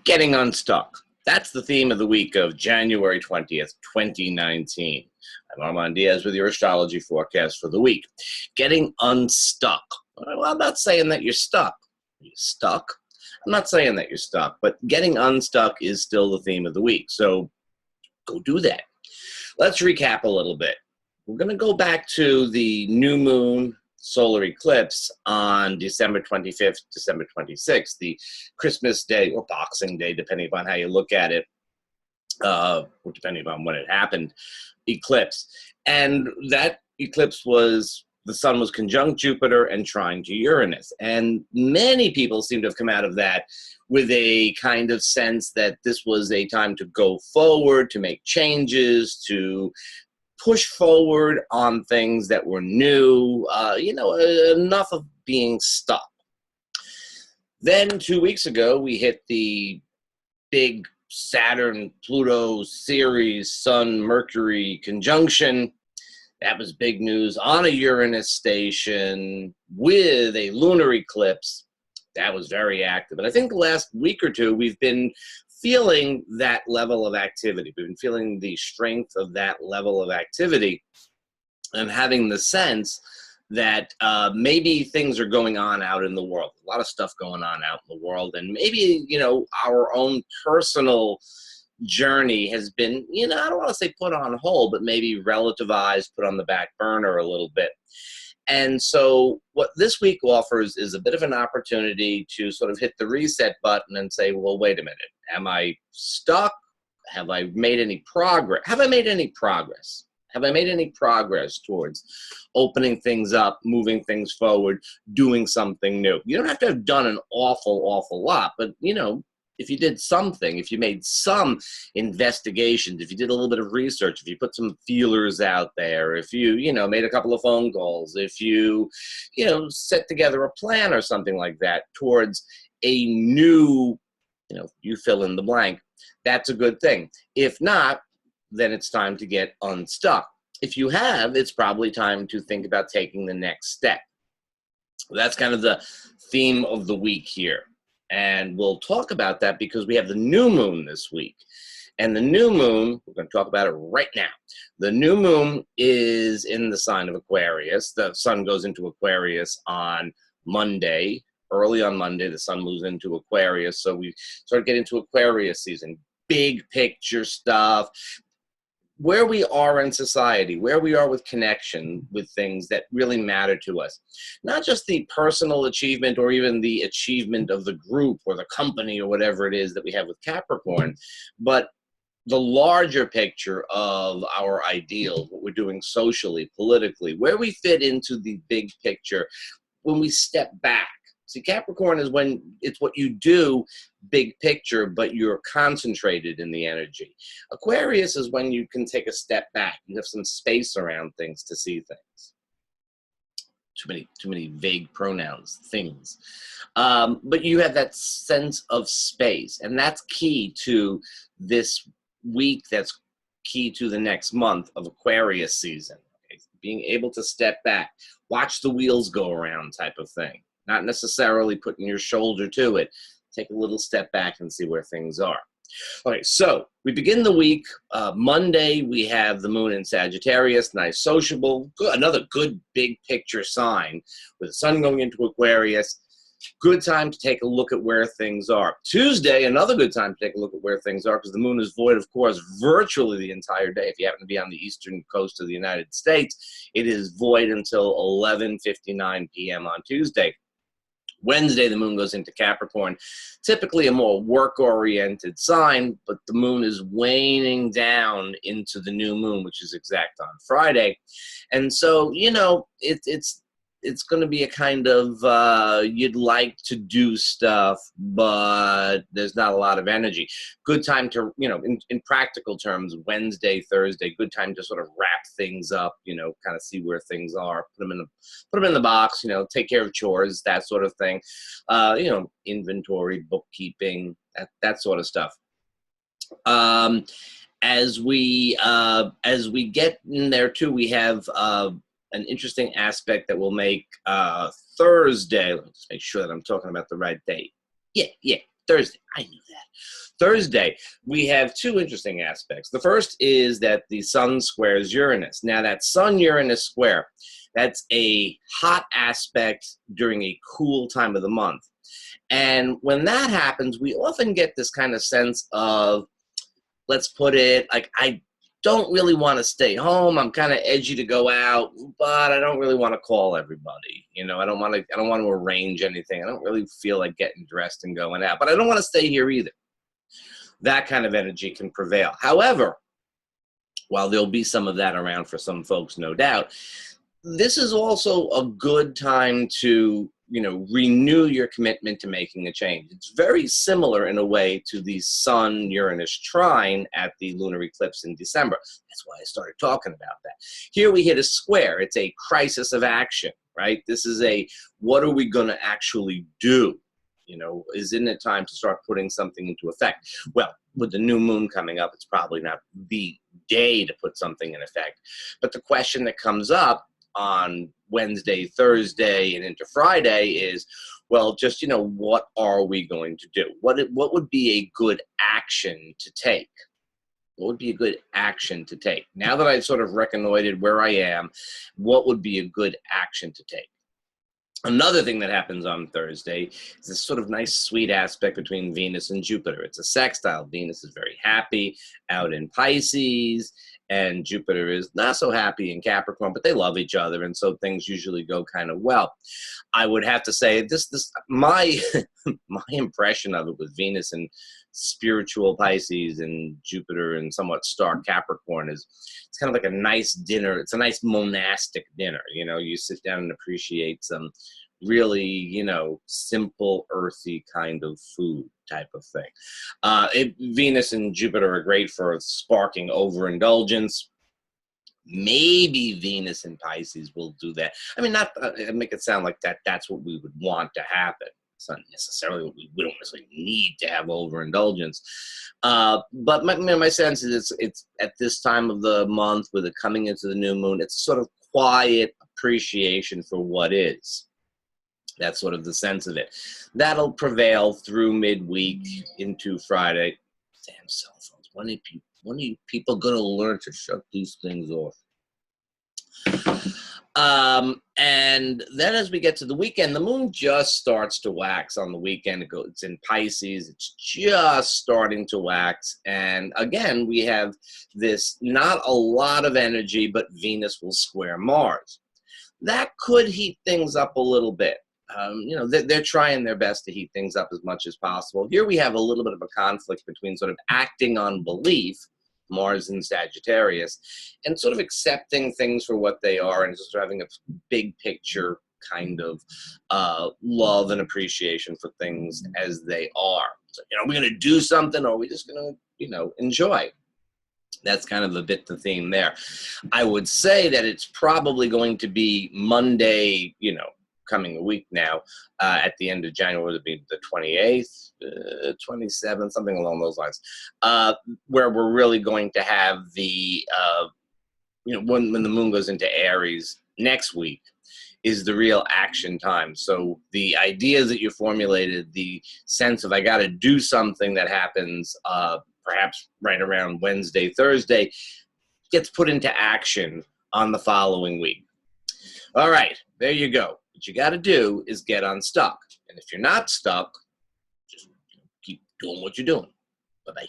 Getting unstuck. That's the theme of the week of January 20th, 2019. I'm Armand Diaz with your astrology forecast for the week. Getting unstuck. Well, I'm not saying that you're stuck. Are you stuck? I'm not saying that you're stuck, but getting unstuck is still the theme of the week. So go do that. Let's recap a little bit. We're going to go back to the new moon solar eclipse on December 25th, December 26th, the Christmas Day or Boxing Day, depending upon how you look at it, or depending upon when it happened, eclipse. And that eclipse was, the sun was conjunct Jupiter and trine to Uranus. And many people seem to have come out of that with a kind of sense that this was a time to go forward, to make changes, to push forward on things that were new, enough of being stuck. Then 2 weeks ago, we hit the big Saturn-Pluto series, Sun-Mercury conjunction. That was big news on a Uranus station with a lunar eclipse. That was very active. And I think the last week or two, we've been feeling that level of activity. We've been feeling the strength of that level of activity and having the sense that maybe things are going on out in the world. A lot of stuff going on out in the world. And maybe, our own personal journey has been, I don't want to say put on hold, but maybe relativized, put on the back burner a little bit. And so what this week offers is a bit of an opportunity to sort of hit the reset button and say, well, wait a minute. Am I stuck? Have I made any progress? Have I made any progress? Have I made any progress towards opening things up, moving things forward, doing something new? You don't have to have done an awful lot, but, if you did something, if you made some investigations, if you did a little bit of research, if you put some feelers out there, if you, made a couple of phone calls, if you, set together a plan or something like that towards a new, you fill in the blank, that's a good thing. If not, then it's time to get unstuck. If you have, it's probably time to think about taking the next step. That's kind of the theme of the week here. And we'll talk about that because we have the new moon this week. And the new moon, we're going to talk about it right now. The new moon is in the sign of Aquarius. The sun goes into Aquarius on Monday. Early on Monday, the sun moves into Aquarius. So we start getting into Aquarius season. Big picture stuff. Where we are in society, where we are with connection with things that really matter to us. Not just the personal achievement or even the achievement of the group or the company or whatever it is that we have with Capricorn, but the larger picture of our ideals, what we're doing socially, politically, where we fit into the big picture when we step back. See, Capricorn is when it's what you do, big picture, but you're concentrated in the energy. Aquarius is when you can take a step back. You have some space around things to see things. Too many vague pronouns, things. But you have that sense of space, and that's key to this week. That's key to the next month of Aquarius season. Okay? Being able to step back, watch the wheels go around type of thing. Not necessarily putting your shoulder to it. Take a little step back and see where things are. Okay, so we begin the week. Monday, we have the moon in Sagittarius, nice sociable. Good, another good big picture sign with the sun going into Aquarius. Good time to take a look at where things are. Tuesday, another good time to take a look at where things are because the moon is void, of course, virtually the entire day. If you happen to be on the eastern coast of the United States, it is void until 11:59 p.m. on Tuesday. Wednesday, the moon goes into Capricorn, typically a more work-oriented sign, but the moon is waning down into the new moon, which is exact on Friday. And so, it's going to be a kind of, you'd like to do stuff, but there's not a lot of energy. Good time to, in practical terms, Wednesday, Thursday, good time to sort of wrap things up, kind of see where things are, put them in the box, take care of chores, that sort of thing, inventory, bookkeeping, that sort of stuff. As we get in there too, we have an interesting aspect that will make Thursday. Let me just make sure that I'm talking about the right date. Yeah. Thursday. I knew that. Thursday, we have two interesting aspects. The first is that the Sun squares Uranus. Now, that Sun-Uranus square, that's a hot aspect during a cool time of the month. And when that happens, we often get this kind of sense of, let's put it, like, I don't really want to stay home. I'm kind of edgy to go out, but I don't really want to call everybody. You know, I don't want to arrange anything. I don't really feel like getting dressed and going out, but I don't want to stay here either. That kind of energy can prevail. However, while there'll be some of that around for some folks, no doubt, this is also a good time to, you know, renew your commitment to making a change. It's very similar in a way to the Sun-Uranus trine at the lunar eclipse in December. That's why I started talking about that. Here we hit a square. It's a crisis of action, right? This is a, what are we going to actually do? You know, isn't it time to start putting something into effect? Well, with the new moon coming up, it's probably not the day to put something in effect. But the question that comes up on Wednesday, Thursday, and into Friday is, well, just, you know, what are we going to do? What would be a good action to take? What would be a good action to take? Now that I've sort of reconnoitered where I am, what would be a good action to take? Another thing that happens on Thursday is this sort of nice, sweet aspect between Venus and Jupiter. It's a sextile. Venus is very happy out in Pisces, and Jupiter is not so happy in Capricorn, but they love each other, and so things usually go kind of well. I would have to say my my impression of it with Venus and spiritual Pisces and Jupiter and somewhat stark Capricorn is it's kind of like a nice dinner. It's a nice monastic dinner. You know, you sit down and appreciate some really, you know, simple, earthy kind of food type of thing. Venus and Jupiter are great for sparking overindulgence. Maybe Venus and Pisces will do that. I mean, not make it sound like that's what we would want to happen. It's not necessarily what we don't necessarily need to have overindulgence. But my sense is it's at this time of the month with it coming into the new moon, it's a sort of quiet appreciation for what is. That's sort of the sense of it. That'll prevail through midweek into Friday. Damn cell phones. When are you people going to learn to shut these things off? And then as we get to the weekend, the moon just starts to wax on the weekend. It's in Pisces. It's just starting to wax. And again, we have this, not a lot of energy, but Venus will square Mars. That could heat things up a little bit. You know, they're trying their best to heat things up as much as possible. Here we have a little bit of a conflict between sort of acting on belief, Mars in Sagittarius, and sort of accepting things for what they are and just having a big picture kind of love and appreciation for things as they are. So, you know, are we going to do something, or are we just going to, you know, enjoy? That's kind of a bit the theme there. I would say that it's probably going to be Monday, you know, coming a week now, at the end of January, it'll be the 28th, 27th, something along those lines, where we're really going to have the, you know, when the moon goes into Aries next week is the real action time. So the ideas that you formulated, the sense of I got to do something that happens perhaps right around Wednesday, Thursday, gets put into action on the following week. All right, there you go. What you got to do is get unstuck. And if you're not stuck, just keep doing what you're doing. Bye-bye.